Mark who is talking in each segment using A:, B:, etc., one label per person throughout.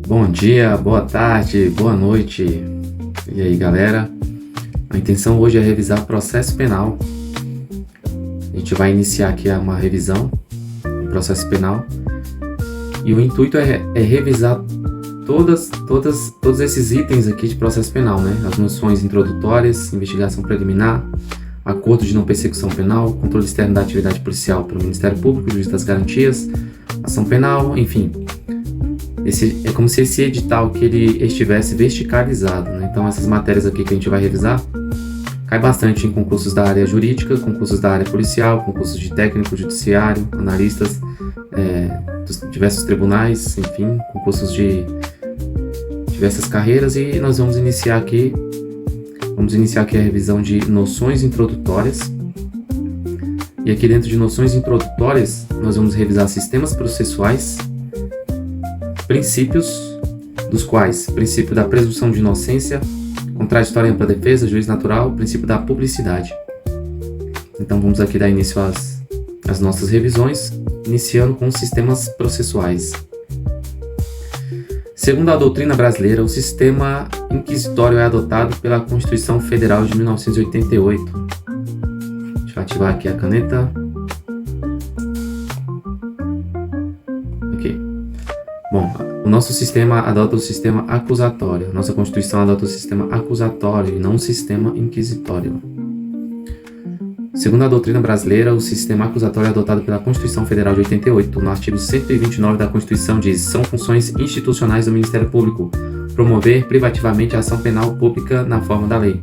A: Bom dia, boa tarde, boa noite. E aí, galera? A intenção hoje é revisar processo penal. A gente vai iniciar aqui uma revisão do processo penal. E o intuito é revisar todos esses itens aqui de processo penal, né? As noções introdutórias, investigação preliminar, acordo de não persecução penal, controle externo da atividade policial pelo Ministério Público, juiz das garantias, ação penal, enfim. É como se esse edital que ele estivesse verticalizado, né? Então essas matérias aqui que a gente vai revisar cai bastante em concursos da área jurídica, concursos da área policial, concursos de técnico judiciário, analistas dos diversos tribunais, enfim, concursos de diversas carreiras. E nós vamos iniciar aqui a revisão de noções introdutórias. E aqui dentro de noções introdutórias nós vamos revisar sistemas processuais, princípios, dos quais princípio da presunção de inocência, contraditória e ampla defesa, juiz natural, princípio da publicidade. Então vamos aqui dar início às nossas revisões, iniciando com os sistemas processuais. Segundo a doutrina brasileira, o sistema inquisitório é adotado pela Constituição Federal de 1988. Deixa eu ativar aqui a caneta. Ok. Bom, o nosso sistema adota o sistema acusatório. Nossa Constituição adota o sistema acusatório e não o sistema inquisitório. Segundo a doutrina brasileira, o sistema acusatório é adotado pela Constituição Federal de 88. No artigo 129 da Constituição diz: são funções institucionais do Ministério Público promover privativamente a ação penal pública na forma da lei.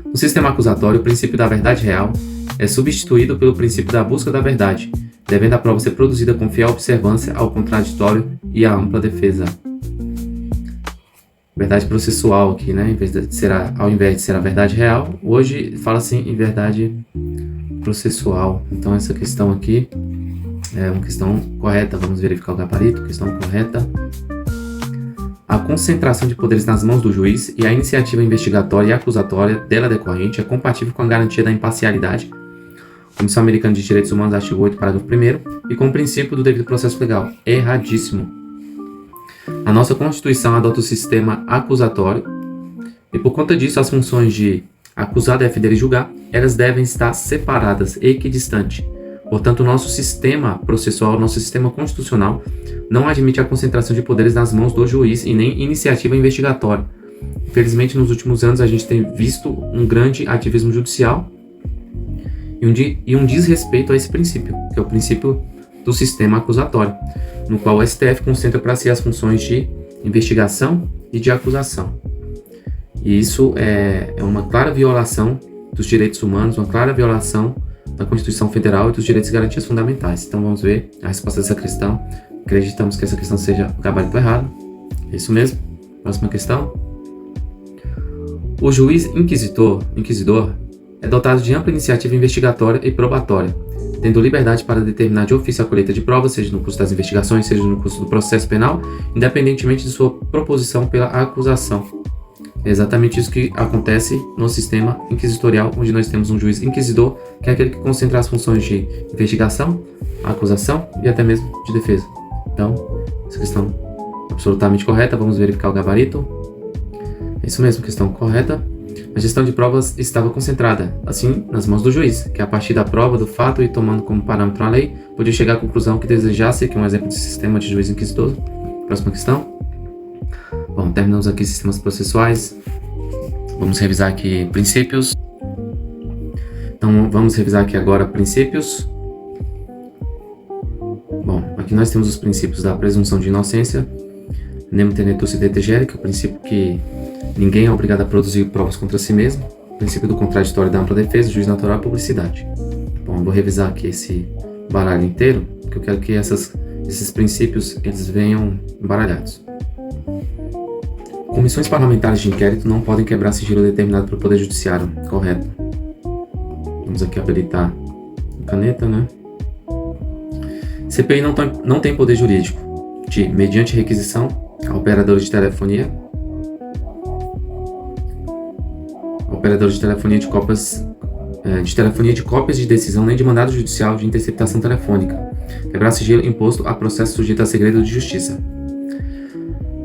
A: No sistema acusatório, o princípio da verdade real é substituído pelo princípio da busca da verdade, devendo a prova ser produzida com fiel observância ao contraditório e à ampla defesa. Verdade processual aqui, né? Ao invés de ser a verdade real, hoje fala-se em verdade processual. Então essa questão aqui é uma questão correta. Vamos verificar o gabarito. Questão correta. A concentração de poderes nas mãos do juiz e a iniciativa investigatória e acusatória dela decorrente é compatível com a garantia da imparcialidade, Comissão Americana de Direitos Humanos, artigo 8, parágrafo 1º, e com o princípio do devido processo legal. Erradíssimo. A nossa Constituição adota o sistema acusatório e, por conta disso, as funções de acusar, defender e julgar, elas devem estar separadas, equidistantes. Portanto, o nosso sistema processual, nosso sistema constitucional, não admite a concentração de poderes nas mãos do juiz e nem iniciativa investigatória. Infelizmente, nos últimos anos, a gente tem visto um grande ativismo judicial e um desrespeito a esse princípio, que é o princípio do sistema acusatório, no qual o STF concentra para si as funções de investigação e de acusação. E isso é uma clara violação dos direitos humanos, uma clara violação da Constituição Federal e dos direitos e garantias fundamentais. Então vamos ver a resposta dessa questão. Acreditamos que essa questão seja o gabarito errado. É isso mesmo. Próxima questão. O juiz inquisidor é dotado de ampla iniciativa investigatória e probatória, tendo liberdade para determinar de ofício a colheita de provas, seja no curso das investigações, seja no curso do processo penal, independentemente de sua proposição pela acusação. É exatamente isso que acontece no sistema inquisitorial, onde nós temos um juiz inquisidor, que é aquele que concentra as funções de investigação, acusação e até mesmo de defesa. Então, essa questão é absolutamente correta. Vamos verificar o gabarito. É isso mesmo, questão correta. A gestão de provas estava concentrada, assim, nas mãos do juiz, que a partir da prova do fato e tomando como parâmetro a lei, podia chegar à conclusão que desejasse, que é um exemplo de sistema de juiz inquisidor. Próxima questão. Bom, terminamos aqui sistemas processuais. Vamos revisar aqui princípios. Então, vamos revisar aqui agora princípios. Bom, aqui nós temos os princípios da presunção de inocência, nemo tenetur detegere, que é o princípio que ninguém é obrigado a produzir provas contra si mesmo, o princípio do contraditório da ampla defesa, juiz natural e publicidade. Bom, eu vou revisar aqui esse baralho inteiro, porque eu quero que esses princípios eles venham embaralhados. Comissões parlamentares de inquérito não podem quebrar sigilo determinado pelo Poder Judiciário. Correto. Vamos aqui habilitar a caneta, né? CPI não tem poder jurídico de, mediante requisição, a operadores de telefonia de cópias de decisão nem de mandado judicial de interceptação telefônica, quebrar sigilo imposto a processo sujeito a segredo de justiça.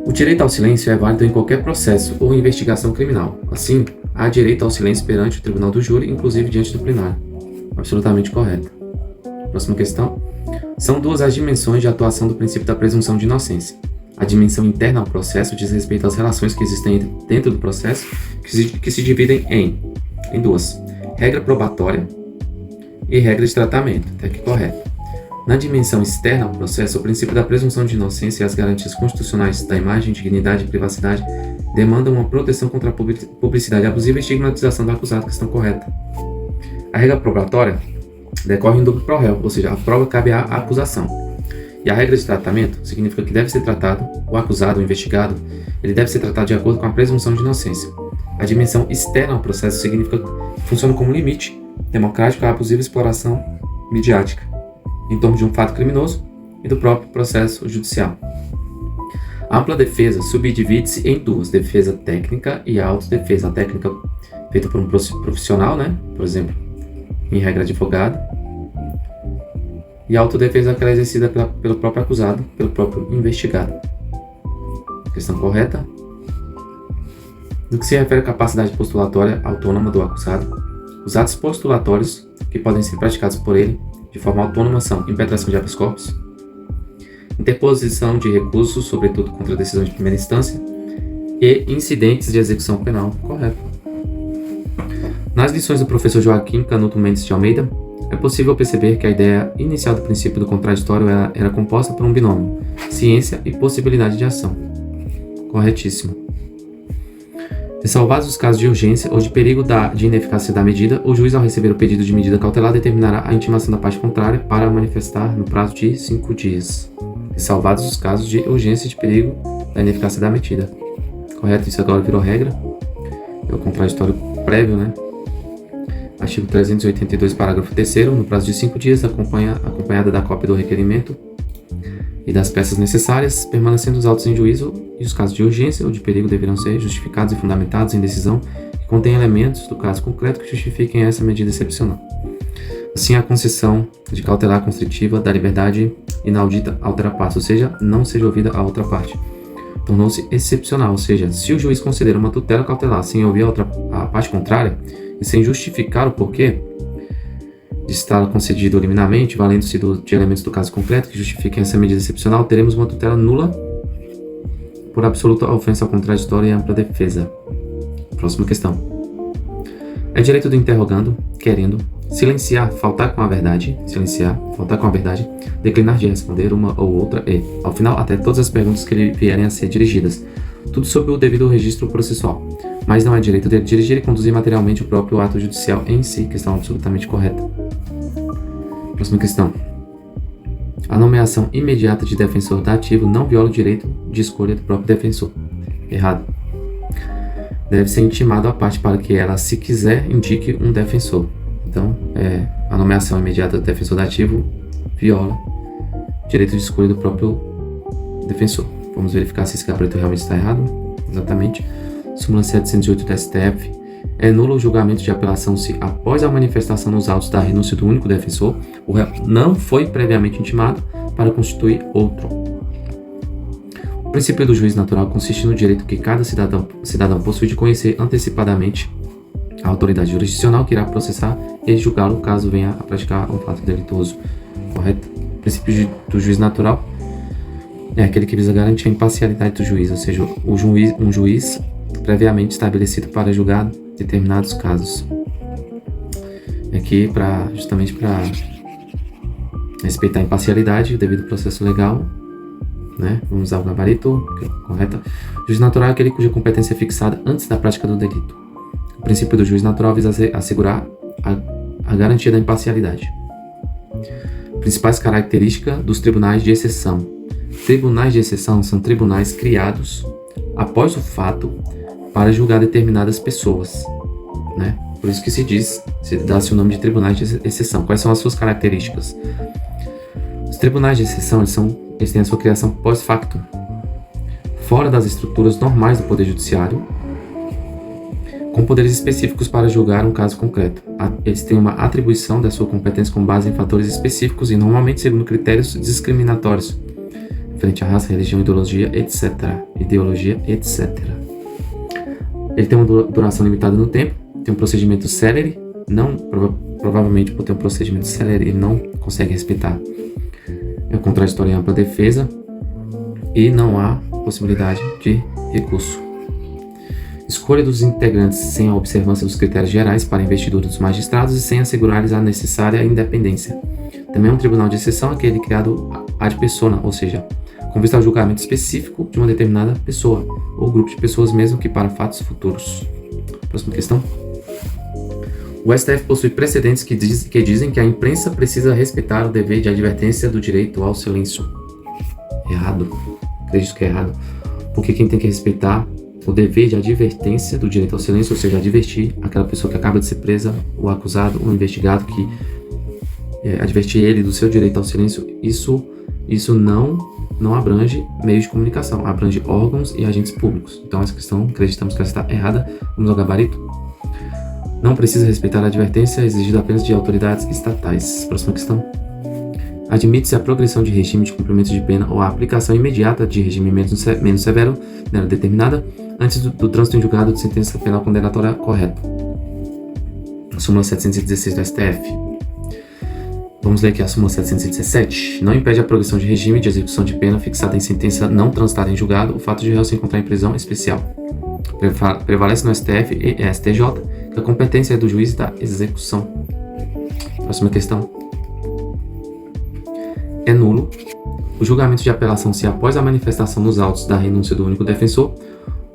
A: O direito ao silêncio é válido em qualquer processo ou investigação criminal. Assim, há direito ao silêncio perante o tribunal do júri, inclusive diante do plenário. Absolutamente correto. Próxima questão. São duas as dimensões de atuação do princípio da presunção de inocência. A dimensão interna ao processo diz respeito às relações que existem dentro do processo, que se dividem em duas: regra probatória e regra de tratamento. Até aqui correto. Na dimensão externa ao processo, o princípio da presunção de inocência e as garantias constitucionais da imagem, dignidade e privacidade demandam uma proteção contra a publicidade abusiva e estigmatização do acusado, questão correta. A regra probatória decorre em duplo pro réu, ou seja, a prova cabe à acusação. E a regra de tratamento significa que deve ser tratado, o acusado, o investigado, ele deve ser tratado de acordo com a presunção de inocência. A dimensão externa ao processo significa que funciona como limite democrático à abusiva exploração midiática em torno de um fato criminoso e do próprio processo judicial. A ampla defesa subdivide-se em duas: defesa técnica e autodefesa. A técnica feita por um profissional, por exemplo, em regra advogado, e a autodefesa aquela exercida pelo próprio acusado, pelo próprio investigado. Questão correta. No que se refere à capacidade postulatória autônoma do acusado, os atos postulatórios que podem ser praticados por ele de forma autônoma são impetração de habeas corpus, interposição de recursos, sobretudo contra decisões de primeira instância, e incidentes de execução penal. Correto. Nas lições do professor Joaquim Canuto Mendes de Almeida, é possível perceber que a ideia inicial do princípio do contraditório era composta por um binômio: ciência e possibilidade de ação. Corretíssimo. Ressalvados os casos de urgência ou de perigo de ineficácia da medida, o juiz, ao receber o pedido de medida cautelar, determinará a intimação da parte contrária para manifestar no prazo de 5 dias. Ressalvados os casos de urgência e de perigo da ineficácia da medida. Correto? Isso agora virou regra. É o contraditório prévio, Artigo 382, parágrafo 3º, no prazo de 5 dias, acompanhada da cópia do requerimento e das peças necessárias, permanecendo os autos em juízo, e os casos de urgência ou de perigo deverão ser justificados e fundamentados em decisão que contém elementos do caso concreto que justifiquem essa medida excepcional. Assim, a concessão de cautelar constritiva da liberdade inaudita à outra parte, ou seja, não seja ouvida a outra parte, tornou-se excepcional, ou seja, se o juiz considera uma tutela cautelar sem ouvir a parte contrária e sem justificar o porquê de estar concedido liminarmente, valendo-se de elementos do caso concreto que justifiquem essa medida excepcional, teremos uma tutela nula por absoluta ofensa ao contraditório e ampla defesa. Próxima questão. É direito do interrogando, querendo, silenciar, faltar com a verdade, declinar de responder uma ou outra e, ao final, até todas as perguntas que lhe vierem a ser dirigidas, tudo sob o devido registro processual. Mas não é direito dele dirigir e conduzir materialmente o próprio ato judicial em si, questão absolutamente correta. Próxima questão. A nomeação imediata de defensor dativo não viola o direito de escolha do próprio defensor. Errado. Deve ser intimado à parte para que ela, se quiser, indique um defensor. Então, a nomeação imediata do defensor dativo viola o direito de escolha do próprio defensor. Vamos verificar se esse gabarito realmente está errado. Exatamente. Súmula 708 do STF. É nulo o julgamento de apelação se, após a manifestação nos autos da renúncia do único defensor, o réu não foi previamente intimado para constituir outro. O princípio do juízo natural consiste no direito que cada cidadão possui de conhecer antecipadamente a autoridade jurisdicional que irá processar e julgá-lo caso venha a praticar um fato delituoso. Correto? O princípio do juízo natural é aquele que visa garantir a imparcialidade do juiz, ou seja, um juiz previamente estabelecido para julgar determinados casos. Aqui, justamente para respeitar a imparcialidade e o devido processo legal, vamos usar o gabarito, correto? O juiz natural é aquele cuja competência é fixada antes da prática do delito. O princípio do juiz natural visa assegurar a garantia da imparcialidade. Principais características dos tribunais de exceção. Tribunais de exceção são tribunais criados após o fato para julgar determinadas pessoas, Por isso que se dá-se o nome de tribunais de exceção. Quais são as suas características? Os tribunais de exceção, eles têm a sua criação pós-facto, fora das estruturas normais do Poder Judiciário, com poderes específicos para julgar um caso concreto. Eles têm uma atribuição da sua competência com base em fatores específicos e normalmente segundo critérios discriminatórios, referente à raça, religião, ideologia, etc. Ele tem uma duração limitada no tempo, tem um procedimento célere, provavelmente por ter um procedimento célere, ele não consegue respeitar. É contraditório em ampla defesa e não há possibilidade de recurso. Escolha dos integrantes sem a observância dos critérios gerais para a investidura dos magistrados e sem assegurar-lhes a necessária independência. Também é um tribunal de exceção aquele criado ad persona, ou seja, com vista ao julgamento específico de uma determinada pessoa, ou grupo de pessoas mesmo que para fatos futuros. Próxima questão. O STF possui precedentes que dizem que a imprensa precisa respeitar o dever de advertência do direito ao silêncio. Errado. Acredito que é errado. Porque quem tem que respeitar o dever de advertência do direito ao silêncio, ou seja, advertir aquela pessoa que acaba de ser presa, o acusado, o investigado, que advertir ele do seu direito ao silêncio, isso não abrange meios de comunicação, abrange órgãos e agentes públicos. Então essa questão, acreditamos que ela está errada. Vamos ao gabarito. Não precisa respeitar a advertência exigida apenas de autoridades estatais. Próxima questão. Admite-se a progressão de regime de cumprimento de pena ou a aplicação imediata de regime menos severo, nela determinada, antes do trânsito em julgado de sentença penal condenatória correto. Súmula 716 do STF. Vamos ler aqui a súmula 717. Não impede a progressão de regime de execução de pena fixada em sentença não transitada em julgado o fato de o réu se encontrar em prisão especial. Prevalece no STF e STJ que a competência é do juiz da execução. Próxima questão. É nulo o julgamento de apelação se após a manifestação nos autos da renúncia do único defensor,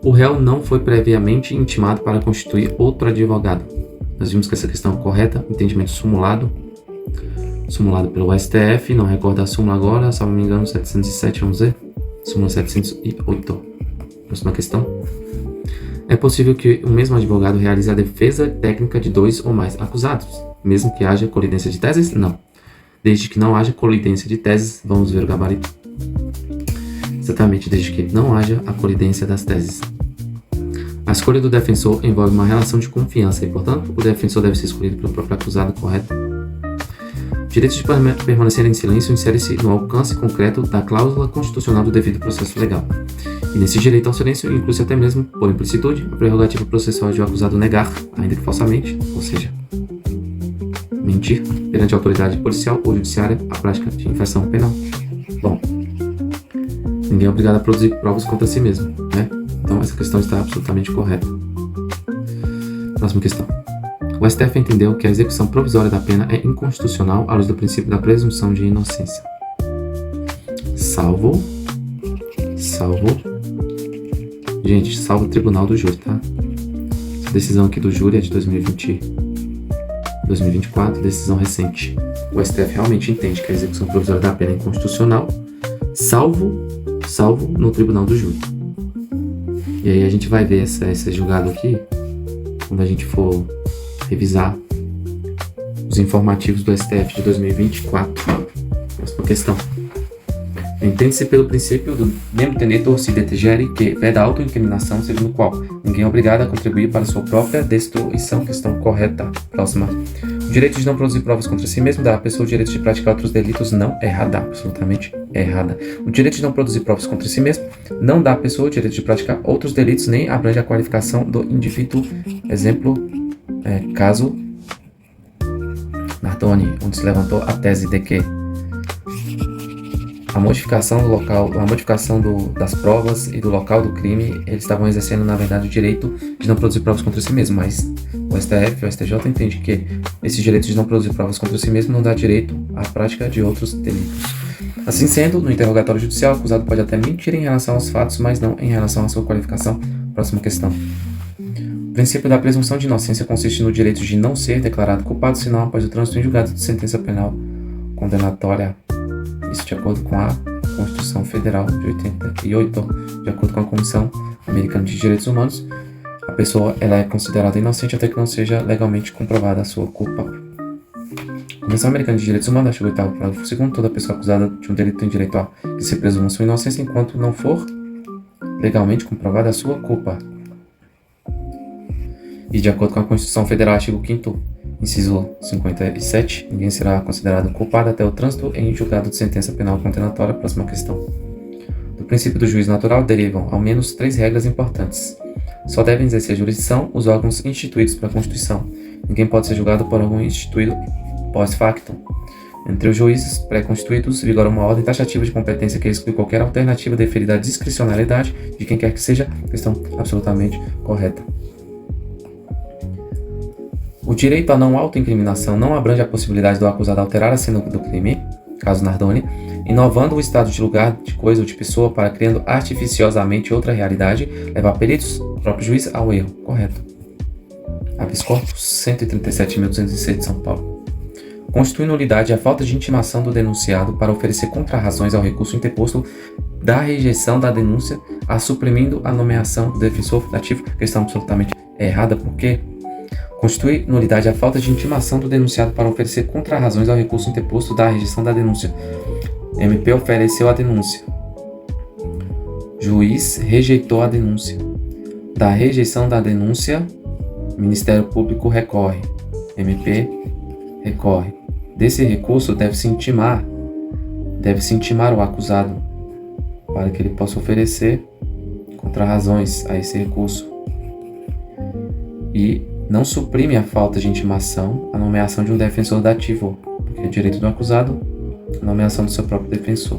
A: o réu não foi previamente intimado para constituir outro advogado. Nós vimos que essa questão é correta, entendimento simulado pelo STF, não recordo a súmula agora, se não me engano, 707, vamos ver. Súmula 708. Próxima questão. É possível que o mesmo advogado realize a defesa técnica de dois ou mais acusados, mesmo que haja colidência de teses? Não. Desde que não haja colidência de teses, vamos ver o gabarito. Exatamente, desde que não haja a colidência das teses. A escolha do defensor envolve uma relação de confiança e, portanto, o defensor deve ser escolhido pelo próprio acusado, correto? O direito de permanecer em silêncio insere-se no alcance concreto da cláusula constitucional do devido processo legal. E nesse direito ao silêncio inclui-se até mesmo, por implicitude, a prerrogativa processual de o acusado negar, ainda que falsamente, ou seja, mentir, perante a autoridade policial ou judiciária, a prática de infração penal. Bom, ninguém é obrigado a produzir provas contra si mesmo, né? Então essa questão está absolutamente correta. Próxima questão. O STF entendeu que a execução provisória da pena é inconstitucional à luz do princípio da presunção de inocência. Salvo o tribunal do júri, tá? Essa decisão aqui do júri é de 2024, decisão recente. O STF realmente entende que a execução provisória da pena é inconstitucional, salvo no tribunal do júri. E aí a gente vai ver esse julgado aqui quando a gente for revisar os informativos do STF de 2024. Próxima questão. Entende-se pelo princípio do membro tenetur si detegere que veda autoincriminação, segundo o qual ninguém é obrigado a contribuir para sua própria destruição. Questão correta. Próxima. O direito de não produzir provas contra si mesmo dá à pessoa o direito de praticar outros delitos. Não, errada, absolutamente errada. O direito de não produzir provas contra si mesmo não dá à pessoa o direito de praticar outros delitos, nem abrange a qualificação do indivíduo. Exemplo, caso Nardoni, onde se levantou a tese de que a modificação do local, das provas e do local do crime, eles estavam exercendo, na verdade, o direito de não produzir provas contra si mesmo, mas o STF, o STJ entende que esse direito de não produzir provas contra si mesmo não dá direito à prática de outros delitos. Assim sendo, no interrogatório judicial, o acusado pode até mentir em relação aos fatos, mas não em relação à sua qualificação. Próxima questão. O princípio da presunção de inocência consiste no direito de não ser declarado culpado senão após o trânsito em julgado de sentença penal condenatória. Isso de acordo com a Constituição Federal de 88, de acordo com a Comissão Americana de Direitos Humanos, a pessoa ela é considerada inocente até que não seja legalmente comprovada a sua culpa. A Convenção Americana de Direitos Humanos, artigo 8º, parágrafo 2º, toda pessoa acusada de um delito tem direito a que se presuma sua inocência enquanto não for legalmente comprovada a sua culpa. E de acordo com a Constituição Federal, artigo 5º, inciso 57, ninguém será considerado culpado até o trânsito em julgado de sentença penal condenatória. Próxima questão. Do princípio do juízo natural derivam ao menos 3 regras importantes. Só devem exercer jurisdição os órgãos instituídos pela Constituição. Ninguém pode ser julgado por órgão instituído pós-factum. Entre os juízes pré-constituídos, vigora uma ordem taxativa de competência que exclui qualquer alternativa deferida à discricionalidade de quem quer que seja, questão absolutamente correta. O direito à não autoincriminação não abrange a possibilidade do acusado alterar a cena do crime, caso Nardoni, inovando o estado de lugar, de coisa ou de pessoa para criando artificiosamente outra realidade, levar peritos, próprio juiz, ao erro. Correto. Habeas corpus 137.206 de São Paulo. Constitui nulidade a falta de intimação do denunciado para oferecer contrarrazões ao recurso interposto da rejeição da denúncia, a suprimindo a nomeação do defensor dativo, questão absolutamente errada, porque constitui nulidade a falta de intimação do denunciado para oferecer contrarrazões ao recurso interposto da rejeição da denúncia. MP ofereceu a denúncia. Juiz rejeitou a denúncia. Da rejeição da denúncia, Ministério Público recorre. MP recorre. Desse recurso deve-se intimar o acusado para que ele possa oferecer contrarrazões a esse recurso. E não suprime a falta de intimação a nomeação de um defensor dativo, porque é direito do acusado a nomeação do seu próprio defensor.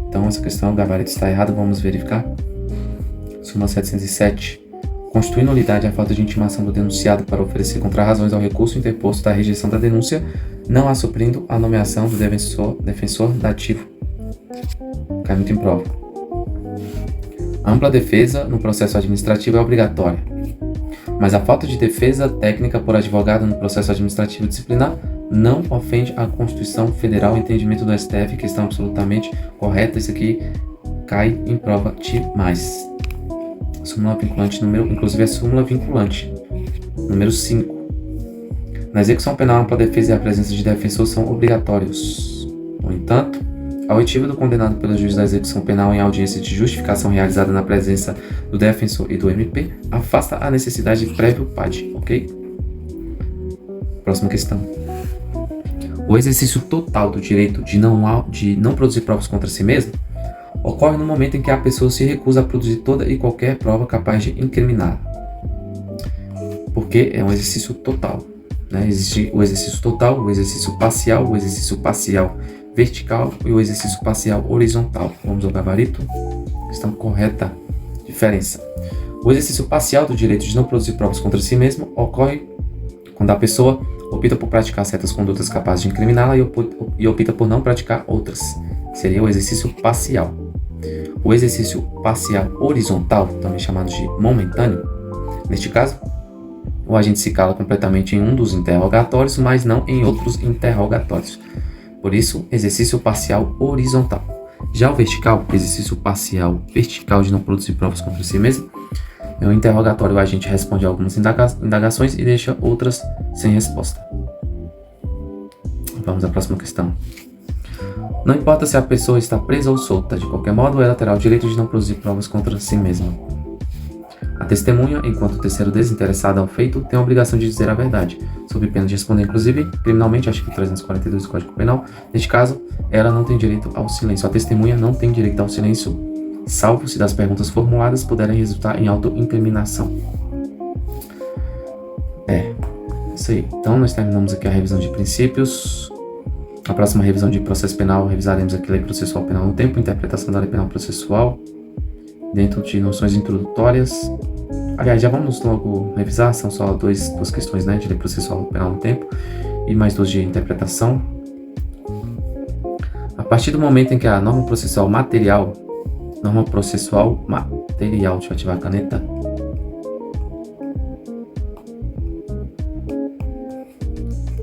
A: Então essa questão, o gabarito está errado, vamos verificar. Súmula 707. Constitui nulidade a falta de intimação do denunciado para oferecer contrarrazões ao recurso interposto da rejeição da denúncia, não a suprindo a nomeação do defensor dativo. Cai muito em prova. A ampla defesa no processo administrativo é obrigatória, mas a falta de defesa técnica por advogado no processo administrativo disciplinar não ofende a Constituição Federal, entendimento do STF, questão absolutamente correta. Isso aqui cai em prova demais. Súmula vinculante inclusive é súmula vinculante, número 5. Na execução penal, a ampla defesa e a presença de defensor são obrigatórios. No entanto, a oitiva do condenado pelo juiz da execução penal em audiência de justificação realizada na presença do defensor e do MP afasta a necessidade de prévio PAD, ok? Próxima questão. O exercício total do direito de não produzir provas contra si mesmo ocorre no momento em que a pessoa se recusa a produzir toda e qualquer prova capaz de incriminá-la. Porque é um exercício total, né? Existe o exercício total, o exercício parcial vertical e o exercício parcial horizontal. Vamos ao gabarito. Questão correta. Diferença. O exercício parcial do direito de não produzir provas contra si mesmo ocorre quando a pessoa opta por praticar certas condutas capazes de incriminá-la e opta por não praticar outras. Seria o exercício parcial. O exercício parcial horizontal, também chamado de momentâneo, neste caso, o agente se cala completamente em um dos interrogatórios, mas não em outros interrogatórios. Por isso, exercício parcial horizontal. Já o vertical, exercício parcial vertical de não produzir provas contra si mesmo, no interrogatório o agente responde a algumas indagações e deixa outras sem resposta. Vamos à próxima questão. Não importa se a pessoa está presa ou solta, de qualquer modo ela terá o direito de não produzir provas contra si mesma. A testemunha, enquanto terceiro desinteressado ao feito, tem a obrigação de dizer a verdade, sob pena de responder, inclusive, criminalmente, artigo 342 do Código Penal. Neste caso, ela não tem direito ao silêncio. A testemunha não tem direito ao silêncio, salvo se das perguntas formuladas puderem resultar em autoincriminação. Isso aí. Então, nós terminamos aqui a revisão de princípios. Na próxima revisão de processo penal, revisaremos aqui a lei processual penal no tempo, interpretação da lei penal processual, dentro de noções introdutórias. Aliás, já vamos logo revisar, são só duas questões, né, de lei processual penal no tempo e mais 2 de interpretação. A partir do momento em que a norma processual material, deixa eu ativar a caneta.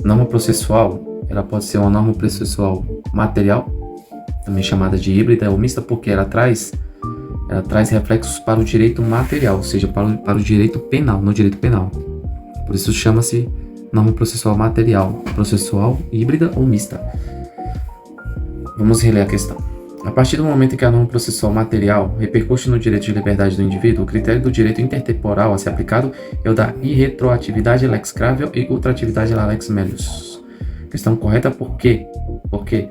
A: Norma processual, ela pode ser uma norma processual material, também chamada de híbrida ou mista, porque ela traz reflexos para o direito material, ou seja, para o direito penal, no direito penal. Por isso chama-se norma processual material, processual, híbrida ou mista. Vamos reler a questão. A partir do momento em que a norma processual material repercute no direito de liberdade do indivíduo, o critério do direito intertemporal a ser aplicado é o da irretroatividade lex cravel e ultratividade lex melius. Questão correta por quê? Porque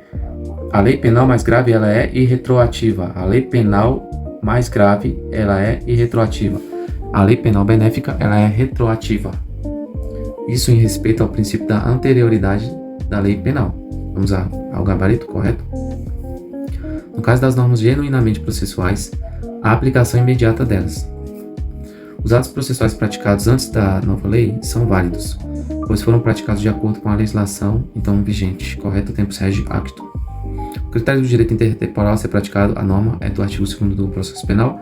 A: a lei penal mais grave ela é irretroativa. A lei penal mais grave ela é irretroativa. A lei penal benéfica ela é retroativa. Isso em respeito ao princípio da anterioridade da lei penal. Vamos ao gabarito correto? No caso das normas genuinamente processuais, a aplicação imediata delas. Os atos processuais praticados antes da nova lei são válidos, pois foram praticados de acordo com a legislação então vigente. Correto? Tempus regi acto. O critério do direito intertemporal a ser praticado, a norma é do artigo 2º do processo penal,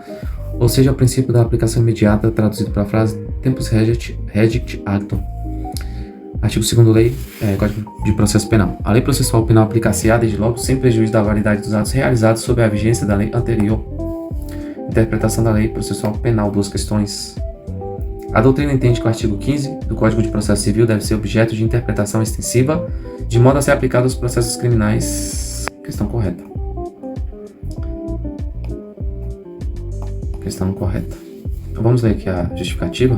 A: ou seja, o princípio da aplicação imediata, traduzido para a frase tempus regit actum. Artigo 2º Lei, Código de Processo Penal. A lei processual penal aplicar-se-á desde logo sem prejuízo da validade dos atos realizados sob a vigência da lei anterior. Interpretação da lei processual penal, 2 questões. A doutrina entende que o artigo 15 do Código de Processo Civil deve ser objeto de interpretação extensiva, de modo a ser aplicado aos processos criminais. Questão correta. Questão correta. Então vamos ler aqui a justificativa.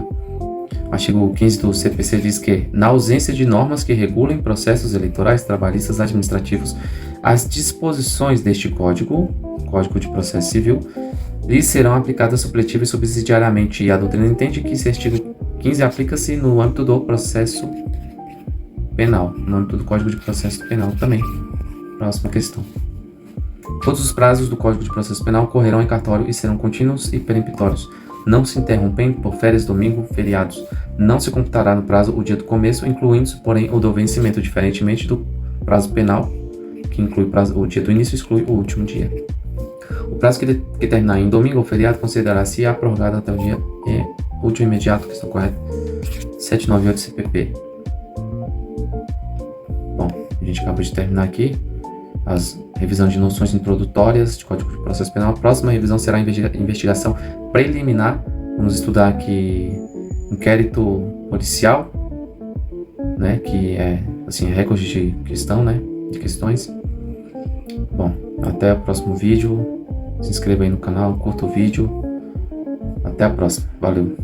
A: O artigo 15 do CPC diz que, na ausência de normas que regulem processos eleitorais, trabalhistas, administrativos, as disposições deste Código de Processo Civil, lhes serão aplicadas supletiva e subsidiariamente, e a doutrina entende que esse artigo 15 aplica-se no âmbito do processo penal, no âmbito do Código de Processo Penal também. Próxima questão. Todos os prazos do Código de Processo Penal ocorrerão em cartório e serão contínuos e peremptórios, não se interrompem por férias, domingo, feriados. Não se computará no prazo o dia do começo, incluindo-se, porém, o do vencimento, diferentemente do prazo penal, que inclui o dia do início e exclui o último dia. O prazo que terminar em domingo ou feriado considerará-se-á prorrogado até o dia último imediato, questão correta, 798 CPP. Bom, a gente acabou de terminar aqui as revisão de noções introdutórias de Código de Processo Penal. A próxima revisão será a investigação preliminar. Vamos estudar aqui inquérito policial, né, que é assim, recorde de questão, né, de questões. Bom, até o próximo vídeo. Se inscreva aí no canal, curta o vídeo. Até a próxima. Valeu!